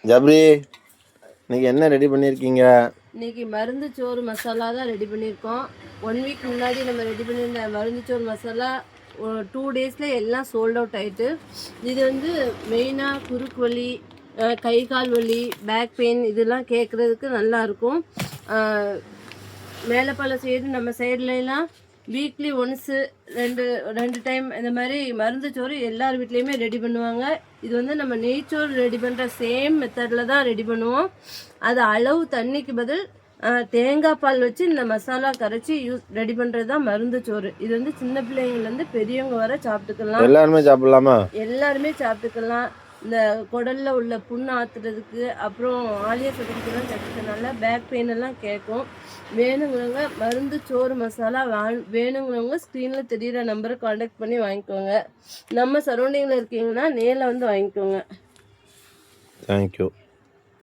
ஜப்ரி இன்னைக்கு என்ன ரெடி பண்ணியிருக்கீங்க? இன்னைக்கு மருந்து சோறு மசாலா தான் ரெடி பண்ணியிருக்கோம். 1 வீக் முன்னாடி நம்ம ரெடி பண்ணியிருந்த மருந்து சோறு மசாலா 2 டேஸில் எல்லாம் சோல்ட் அவுட் ஆகிட்டு. இது வந்து மெயினாக குறுக்கு வலி, கை கால் வலி, பேக் பெயின் இதெல்லாம் கேட்குறதுக்கு நல்லாயிருக்கும். மேலே பல சைடு நம்ம சைட்லலாம் வீக்லி ஒன்ஸு ரெண்டு டைம் இந்த மாதிரி மருந்து சோறு எல்லார் வீட்லேயுமே ரெடி பண்ணுவாங்க. இது வந்து நம்ம நெய்ச்சோறு ரெடி பண்ணுற சேம் மெத்தடில் தான் ரெடி பண்ணுவோம். அது அளவு தண்ணிக்கு பதில் தேங்காய் பால் வச்சு இந்த மசாலா கரைச்சி ரெடி பண்ணுறது தான் மருந்து சோறு. இது வந்து சின்ன பிள்ளைங்கள்லேருந்து பெரியவங்க வர சாப்பிட்டுக்கலாம். எல்லாருமே சாப்பிடலாமா? எல்லாருமே சாப்பிட்டுக்கலாம். இந்த குடலில் உள்ள புண்ணு ஆற்றுறதுக்கு, அப்புறம் ஆலியா சதுக்கிறதுலாம் கற்றுக்கிறதுனால பேக் பெயின் எல்லாம் கேட்கும். வேணுங்கிறவங்க மருந்து சோறு மசாலா வேணுங்கிறவங்க ஸ்க்ரீனில் தெரிகிற நம்பரை காண்டாக்ட் பண்ணி வாங்கிக்கோங்க. நம்ம சரௌண்டிங்கில் இருக்கீங்கன்னா நேரில் வந்து வாங்கிக்கோங்க. தேங்க்யூ.